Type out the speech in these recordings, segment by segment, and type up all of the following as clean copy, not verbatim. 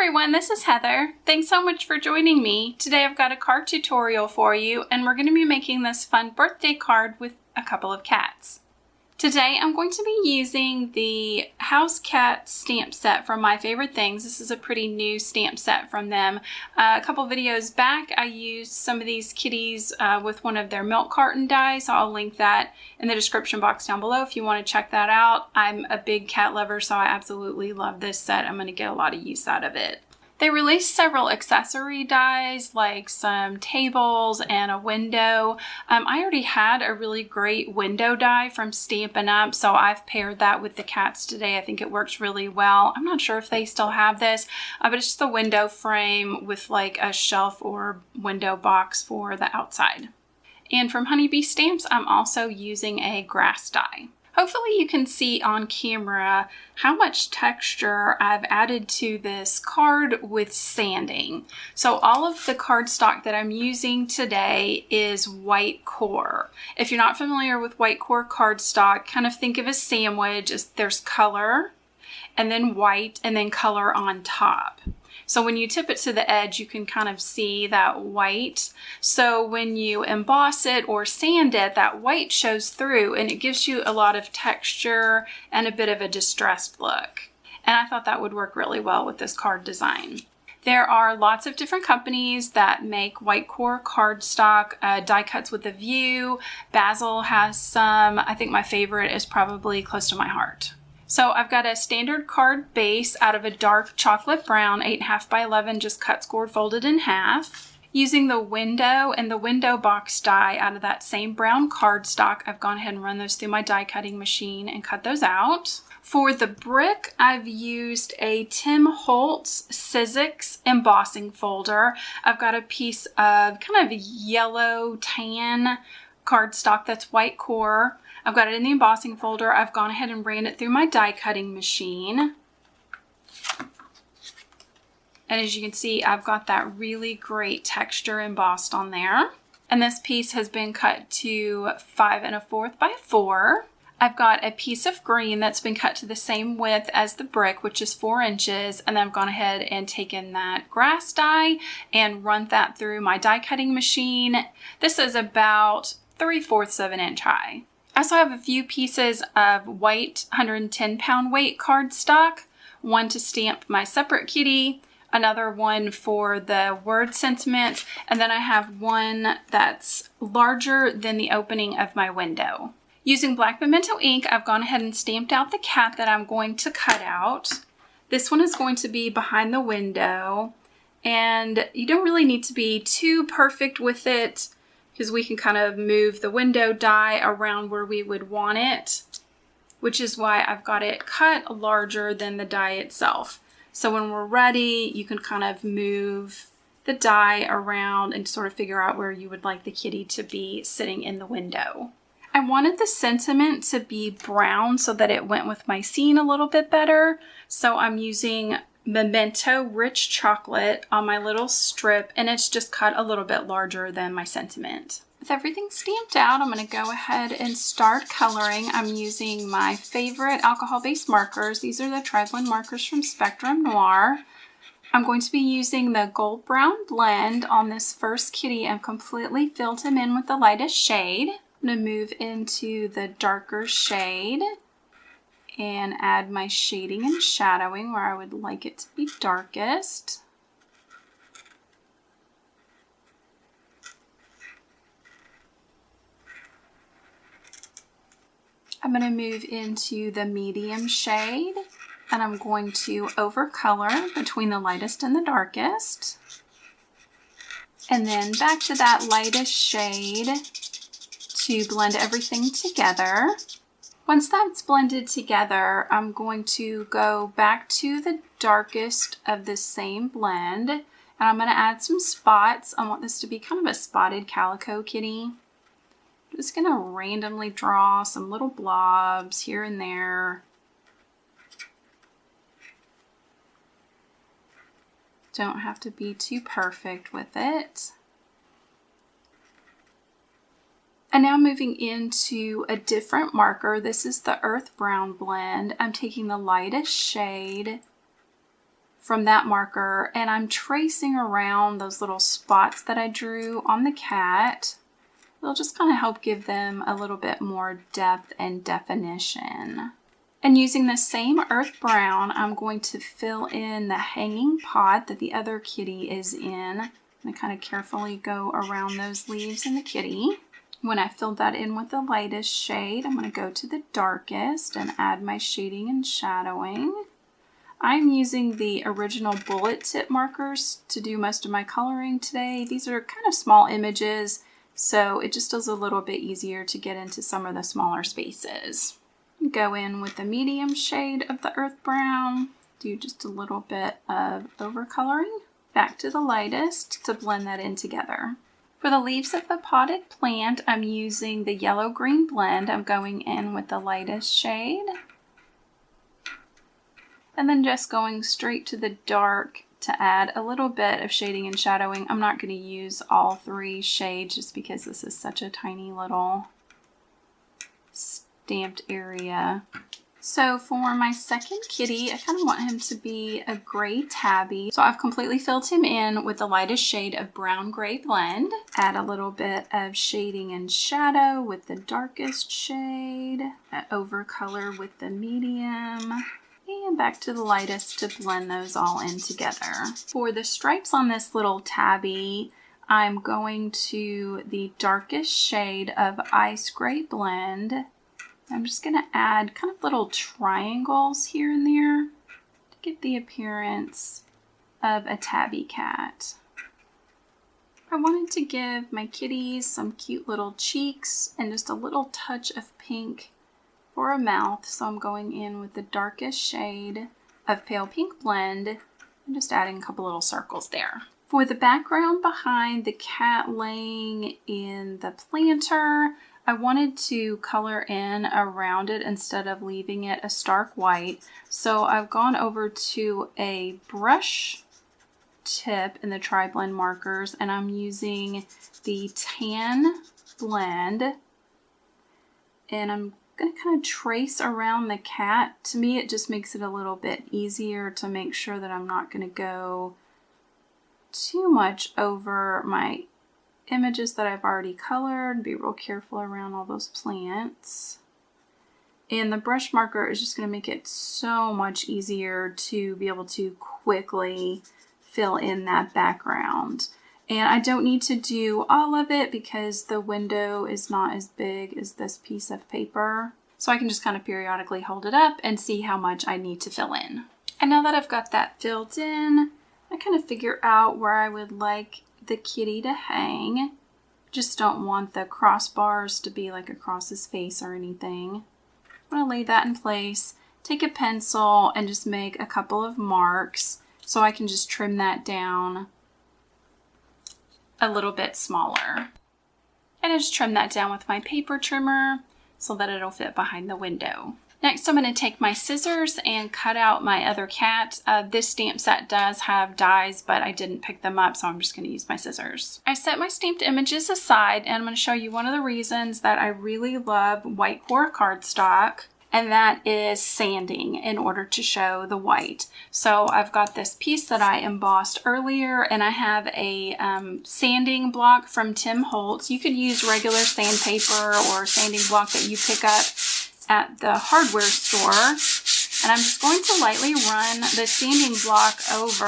everyone, this is Heather. Thanks so much for joining me. Today I've got a card tutorial for you and we're going to be making this fun birthday card with a couple of cats. Today I'm going to be using the House Cat stamp set from My Favorite Things. This is a pretty new stamp set from them. A couple videos back I used some of these kitties with one of their milk carton dies. So I'll link that in the description box down below if you want to check that out. I'm a big cat lover, so I absolutely love this set. I'm going to get a lot of use out of it. They released several accessory dies like some tables and a window. I already had a really great window die from Stampin' Up, so I've paired that with the cats today. I think it works really well. I'm not sure if they still have this, but it's just a window frame with like a shelf or window box for the outside. And from Honeybee Stamps, I'm also using a grass die. Hopefully you can see on camera how much texture I've added to this card with sanding. So all of the cardstock that I'm using today is white core. If you're not familiar with white core cardstock, kind of think of a sandwich as there's color and then white and then color on top. So when you tip it to the edge, you can kind of see that white. So when you emboss it or sand it, that white shows through and it gives you a lot of texture and a bit of a distressed look. And I thought that would work really well with this card design. There are lots of different companies that make white core cardstock, die cuts with a view. Basil has some. I think my favorite is probably Close to My Heart. So I've got a standard card base out of a dark chocolate brown, 8.5 by 11, just cut, scored, folded in half. Using the window and the window box die out of that same brown cardstock, I've gone ahead and run those through my die cutting machine and cut those out. For the brick, I've used a Tim Holtz Sizzix embossing folder. I've got a piece of kind of yellow tan cardstock that's white core. I've got it in the embossing folder. I've gone ahead and ran it through my die cutting machine. And as you can see, I've got that really great texture embossed on there. And this piece has been cut to 5 1/4 by 4. I've got a piece of green that's been cut to the same width as the brick, which is 4 inches. And then I've gone ahead and taken that grass die and run that through my die cutting machine. This is about 3/4 of an inch high. I also have a few pieces of white 110-pound weight cardstock, one to stamp my separate kitty, another one for the word sentiment, and then I have one that's larger than the opening of my window. Using black pimento ink, I've gone ahead and stamped out the cat that I'm going to cut out. This one is going to be behind the window, and you don't really need to be too perfect with it, because we can kind of move the window die around where we would want it, which is why I've got it cut larger than the die itself. So when we're ready, you can kind of move the die around and sort of figure out where you would like the kitty to be sitting in the window. I wanted the sentiment to be brown so that it went with my scene a little bit better. So I'm using Memento Rich Chocolate on my little strip, and it's just cut a little bit larger than my sentiment. With everything stamped out, I'm going to go ahead and start coloring. I'm using my favorite alcohol-based markers. These are the Treadland markers from Spectrum Noir. I'm going to be using the Gold Brown Blend on this first kitty and completely filled him in with the lightest shade. I'm going to move into the darker shade and add my shading and shadowing where I would like it to be darkest. I'm going to move into the medium shade and I'm going to overcolor between the lightest and the darkest. And then back to that lightest shade to blend everything together. Once that's blended together, I'm going to go back to the darkest of the same blend, and I'm going to add some spots. I want this to be kind of a spotted calico kitty. I'm just going to randomly draw some little blobs here and there. Don't have to be too perfect with it. And now moving into a different marker. This is the Earth Brown blend. I'm taking the lightest shade from that marker, and I'm tracing around those little spots that I drew on the cat. It'll just kind of help give them a little bit more depth and definition. And using the same earth brown, I'm going to fill in the hanging pot that the other kitty is in. I'm going to kind of carefully go around those leaves and the kitty. When I filled that in with the lightest shade, I'm going to go to the darkest and add my shading and shadowing. I'm using the original bullet tip markers to do most of my coloring today. These are kind of small images, so it just is a little bit easier to get into some of the smaller spaces. Go in with the medium shade of the earth brown, do just a little bit of overcoloring. Back to the lightest to blend that in together. For the leaves of the potted plant, I'm using the yellow-green blend. I'm going in with the lightest shade. And then just going straight to the dark to add a little bit of shading and shadowing. I'm not going to use all 3 shades just because this is such a tiny little stamped area. So for my second kitty, I kind of want him to be a gray tabby. So I've completely filled him in with the lightest shade of brown gray blend. Add a little bit of shading and shadow with the darkest shade. Overcolor with the medium. And back to the lightest to blend those all in together. For the stripes on this little tabby, I'm going to the darkest shade of ice gray blend. I'm just going to add kind of little triangles here and there to give the appearance of a tabby cat. I wanted to give my kitties some cute little cheeks and just a little touch of pink for a mouth, so I'm going in with the darkest shade of pale pink blend and just adding a couple little circles there. For the background behind the cat laying in the planter, I wanted to color in around it instead of leaving it a stark white. So I've gone over to a brush tip in the tri-blend markers, and I'm using the tan blend, and I'm going to kind of trace around the cat. To me, it just makes it a little bit easier to make sure that I'm not going to go too much over my images that I've already colored. Be real careful around all those plants. And the brush marker is just going to make it so much easier to be able to quickly fill in that background. And I don't need to do all of it because the window is not as big as this piece of paper. So I can just kind of periodically hold it up and see how much I need to fill in. And now that I've got that filled in, I kind of figure out where I would like the kitty to hang. Just don't want the crossbars to be like across his face or anything. I'm going to lay that in place, take a pencil and just make a couple of marks so I can just trim that down a little bit smaller. And I just trim that down with my paper trimmer so that it'll fit behind the window. Next, I'm going to take my scissors and cut out my other cat. This stamp set does have dies, but I didn't pick them up, so I'm just going to use my scissors. I set my stamped images aside, and I'm going to show you one of the reasons that I really love white core cardstock, and that is sanding in order to show the white. So I've got this piece that I embossed earlier, and I have a sanding block from Tim Holtz. You could use regular sandpaper or sanding block that you pick up at the hardware store. And I'm just going to lightly run the sanding block over.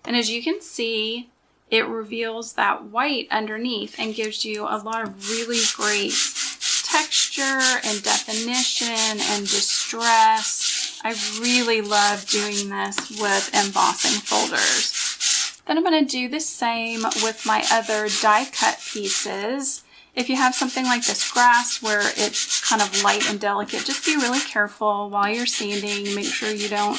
And as you can see, it reveals that white underneath and gives you a lot of really great texture and definition and distress. I really love doing this with embossing folders. Then I'm going to do the same with my other die cut pieces. If you have something like this grass where it's kind of light and delicate, just be really careful while you're sanding. Make sure you don't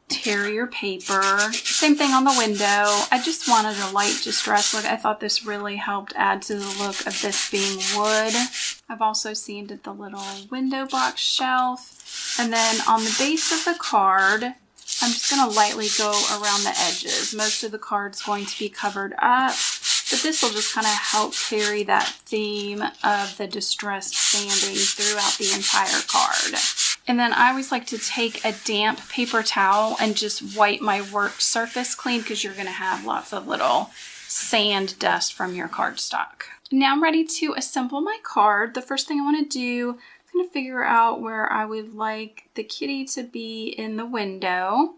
tear your paper. Same thing on the window. I just wanted a light distress look. I thought this really helped add to the look of this being wood. I've also sanded the little window box shelf. And then on the base of the card, I'm just going to lightly go around the edges. Most of the card's going to be covered up, but this will just kind of help carry that theme of the distressed sanding throughout the entire card. And then I always like to take a damp paper towel and just wipe my work surface clean because you're going to have lots of little sand dust from your cardstock. Now I'm ready to assemble my card. The first thing I want to do is going to figure out where I would like the kitty to be in the window.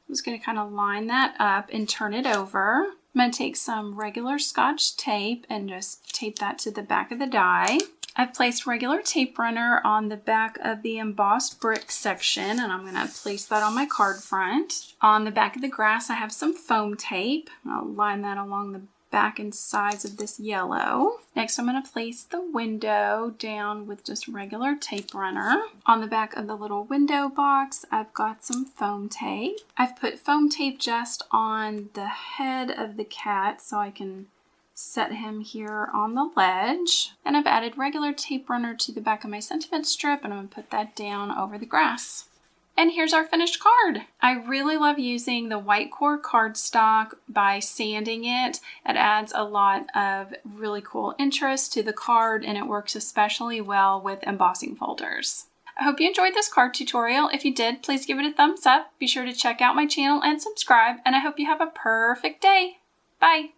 I'm just going to kind of line that up and turn it over. I'm going to take some regular Scotch tape and just tape that to the back of the die. I've placed regular tape runner on the back of the embossed brick section, and I'm going to place that on my card front. On the back of the grass, I have some foam tape. I'll line that along the back and sides of this yellow. Next, I'm going to place the window down with just regular tape runner. On the back of the little window box, I've got some foam tape. I've put foam tape just on the head of the cat so I can set him here on the ledge. And I've added regular tape runner to the back of my sentiment strip, and I'm going to put that down over the grass. And here's our finished card. I really love using the white core cardstock by sanding it. It adds a lot of really cool interest to the card, and it works especially well with embossing folders. I hope you enjoyed this card tutorial. If you did, please give it a thumbs up. Be sure to check out my channel and subscribe, and I hope you have a perfect day. Bye!